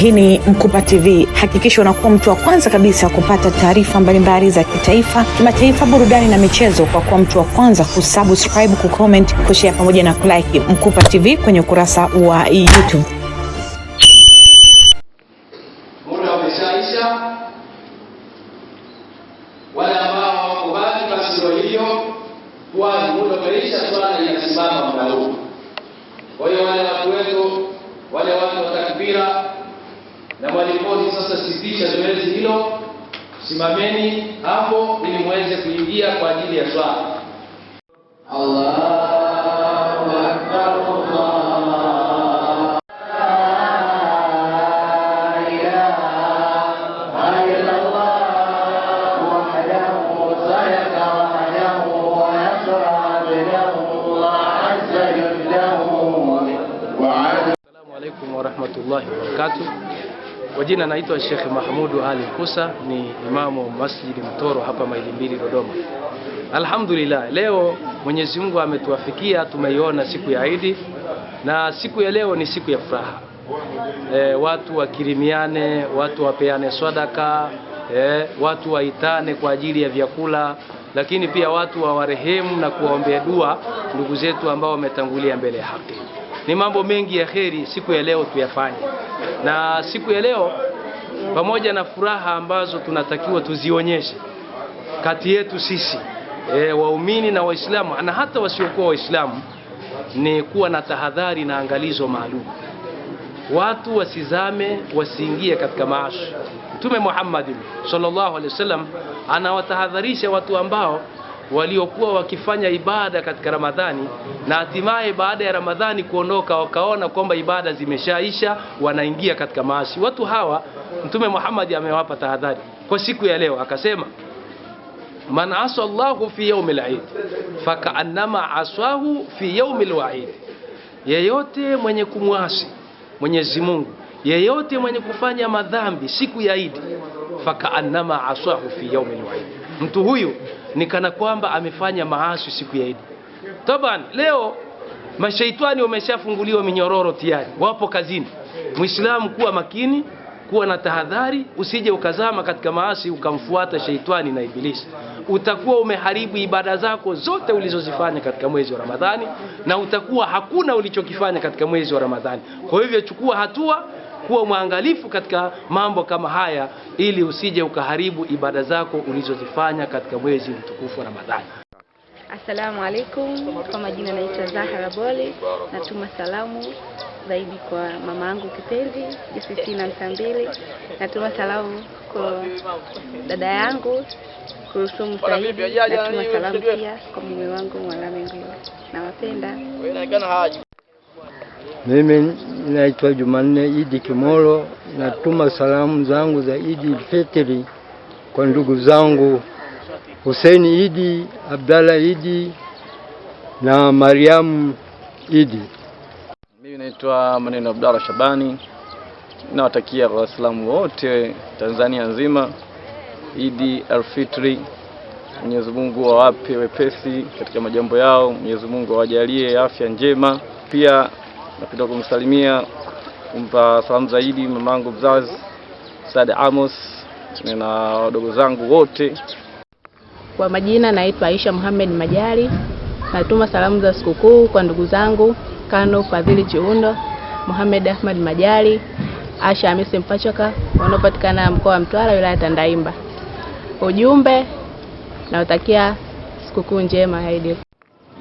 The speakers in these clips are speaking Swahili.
Hii ni Mkupa TV. Hakikisha unakuwa mtu wa kwanza kabisa kupata taarifa mbalimbali za kitaifa, kimataifa, burudani na michezo kwa kuwa mtu wa kwanza kusubscribe, kucomment, kushare pamoja na kulike Mkupa TV kwenye ukurasa wa YouTube. Muda umeshaisha. Wale ambao wako baki basi ndio hiyo. Kwa muda umeisha, swala inasimama muda huu. Kwa hiyo wale watu wetu, wale watu wa takbira na walipoti sasa sitisha zoezi hilo, simameni hapo ili muweze kuingia kwa ajili ya swala. Allahu Akbar, Allah. La ilaha illallah wahdahu la sharika lahu wa nasra bihi wa azza lahu wa Assalamu alaykum wa rahmatullahi wa barakatuh. Kwa jina naitwa Sheikh Mahmudu Ali Kusa, ni imamu wa Masjid Mtoro hapa Maili Mbili Dodoma. Alhamdulillah, leo Mwenyezi Mungu ametuafikia, tumeiona siku ya Eid, na siku ya leo ni siku ya furaha. Watu wakirimiane, watu wapeane sadaka, watu waitane kwa ajili ya vyakula, lakini pia watu wawarehemu na kuwaombea dua ndugu zetu ambao wametangulia mbele ya haki. Ni mambo mengi ya kheri siku ya leo tuyafanye. Na siku ya leo pamoja na furaha ambazo tunatakiwa tuzionyeshe kati yetu sisi waumini na Waislamu na hata wasiokuwa Waislamu, ni kuwa na tahadhari na angalizo maalum. Watu wasizame, wasiingie katika maasi. Mtume Muhammad sallallahu alaihi wasallam anawatahadharisha watu ambao waliokuwa wakifanya ibada katika Ramadhani na hatimaye baada ya Ramadhani kuondoka wakaona kwamba ibada zimeshaisha, wanaingia katika maasi. Watu hawa Mtume Muhammad amewapa tahadhari kwa siku ya leo, akasema man asa Allahu fi yawmil Eid fakaannama asahu fi yawmil wa'id. Yeyote mwenye kumwasi Mwenyezi Mungu, yeyote mwenye kufanya madhambi siku ya Eid, fakaannama asahu fi yawmil wa'id, mtu huyu ni kana kwamba amefanya maasi siku ya Eid. Taban leo mashaitani wameshafunguliwa minyororo tayari, wapo kazini. Muislamu kuwa makini, kuwa na tahadhari, usije ukazama katika maasi ukamfuata shaitani na ibilisi. Utakuwa umeharibu ibada zako zote ulizozifanya katika mwezi wa Ramadhani, na utakuwa hakuna ulichokifanya katika mwezi wa Ramadhani. Kwa hivyo chukua hatua, kuwa mwangalifu katika mambo kama haya ili usije ukaharibu ibada zako ulizozifanya katika mwezi mtukufu wa Ramadhani. Assalamu alaikum. Kwa majina naitwa Zahra Boli. Natuma salamu zaidi kwa mama yangu kipenzi Justina Msambili. Natuma salamu kwa dada yangu Kurusumu Saidi. Natuma salamu pia kwa mume wangu Mwalame Ngilo. Nawapenda. Mimi naitwa Jumanne Idi Kimolo. Natuma salamu zangu za Idi Fitri kwa ndugu zangu Hussein Idi, Abdalla Idi na Mariam Idi. Mimi naitwa Maneno Abdalla Shabani. Nawatakia Waislamu wote Tanzania nzima Idi al-Fitri. Mwenyezi Mungu awape wepesi katika majambo yao, Mwenyezi Mungu awajalie afya njema. Pia napenda kumsalimia, kumpa salamu zaidi mamangu mzazi Saad Amos na wadogo zangu wote. Kwa majina naitwa Aisha Muhammad Majari. Natuma salamu za sikukuu kwa ndugu zangu Kano Fadhili Chiundo, Muhammad Ahmad Majari, Asha Hamisi Mpachoka, wanaopatikana mkoa wa Mtwara, wilaya Tandaimba. Ujumbe, nawatakia sikukuu njema ya Eid.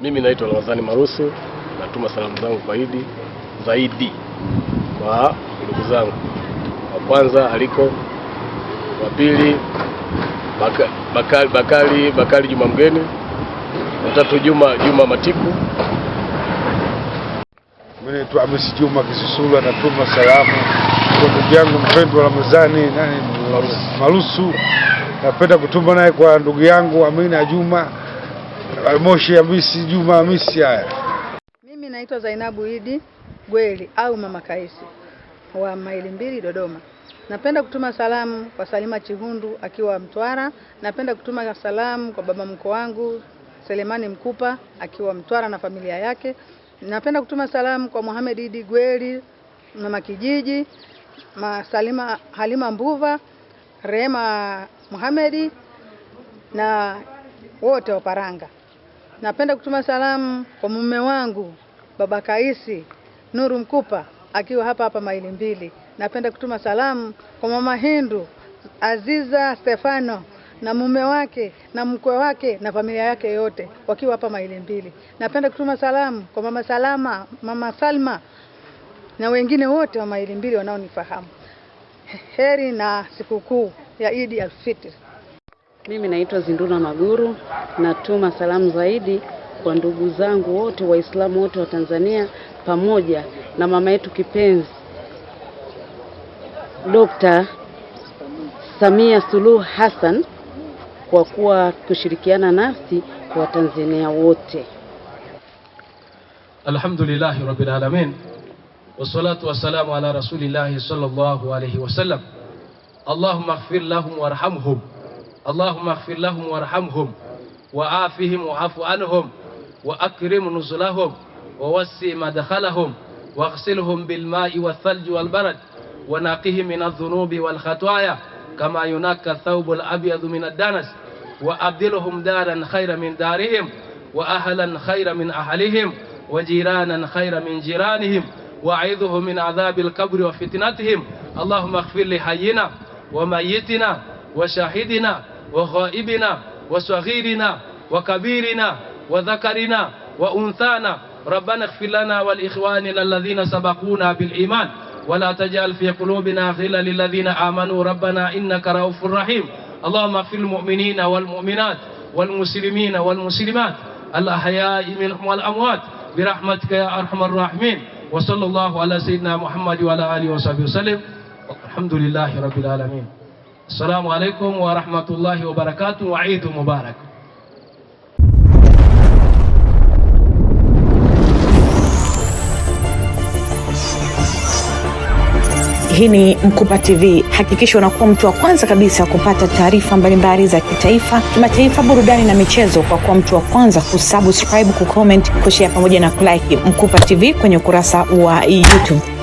Mimi naitwa Ramadhani Marusu. Natuma salamu zangu kwa Eid zaidi kwa ndugu zangu. Wa kwanza Aliko, wa pili Bakari Juma Mgeni, wa tatu Juma Matiku. Mimi naitwa Hamisi Juma Kisusula. Natuma salamu kwa ndugu yangu mpendwa Ramadhani Marusu. Napenda kutuma naye kwa ndugu yangu Amina Juma Moshi Hamisi Juma Hamisi. Haya, mimi naitwa Zainabu Idi Gweli au Mama Kaisi wa Maili Mbili Dodoma. Napenda kutuma salamu kwa Salima Chihundu akiwa Mtwara. Napenda kutuma salamu kwa baba mko wangu Selemani Mkupa akiwa Mtwara na familia yake. Napenda kutuma salamu kwa Mohamed Idi Gweli Mama Kijiji. Halima Mbuva, Rehema Muhamedi na wote wa Paranga. Napenda kutuma salamu kwa mume wangu Baba Kaisi Nuru Mkupa akiwa hapa Maili Mbili. Napenda kutuma salamu kwa Mama Hindu Aziza Stefano na mume wake na mkwe wake na familia yake yote wakiwa hapa Maili Mbili. Napenda kutuma salamu kwa Mama Salama, Mama Salma na wengine wote wa Maili Mbili wanaonifahamu. Heri na sikukuu ya Eid al-Fitr. Mimi naitwa Zinduna Maguru, natuma salamu zaidi kwa ndugu zangu wote Waislamu wote wa Tanzania pamoja na mama yetu kipenzi Dr. Samia Suluhu Hassan kwa kuwa kushirikiana nasi kwa Tanzania wote. Alhamdulillahi Rabbil Alamin. Wassalatu wassalamu ala Rasulillahi sallallahu alayhi wasallam. Allahumma ighfir lahum warhamhum. Allahumma ighfir lahum warhamhum wa afihim wa'fu anhum wa akrim nuzulahum wa wasi' madkhalahum waghsilhum bil ma'i wath thalji wal barad wa naqihim min adh-dhunubi wal khataaya kama yunakka ath-thawbu al-abyadu min ad-danas wa abdilhum daran khayran min darihim wa ahlan khayran min ahlihim wa jiranan khayran min jiranihim wa'idhuhum min adhabil qabri wa fitnatihim. Allahumma ighfir li hayyina wa mayyitina wa shahidina wa ghaibina wa saghirina wa kabirina wa dhakarina wa unthana. Rabbana ighfir lana wal ikhwanina alladhina sabaquna bil iman wa la taj'al fi qulubina ghillan lil ladhina amanu rabbana innaka ra'ufur rahim. Allahumma ighfir lil mu'minina wal mu'minat wal muslimina wal muslimat al ahya'i minhum wal amwat bi rahmatika ya arhamar rahimin. Wa sallallahu ala sayyidina Muhammad wa ala alihi wa sahbihi wasallam. Alhamdulillahi rabbil alamin. Assalamu alaikum wa rahmatullahi wa barakatuh wa Eid Mubarak. Hii ni Mkupa TV. Hakikisha unakuwa mtu wa kwanza kabisa kupata taarifa mbalimbali za kitaifa, kimataifa, burudani na michezo kwa kuwa mtu wa kwanza kusubscribe, kucomment, kushare pamoja na kulike Mkupa TV kwenye ukurasa wa YouTube.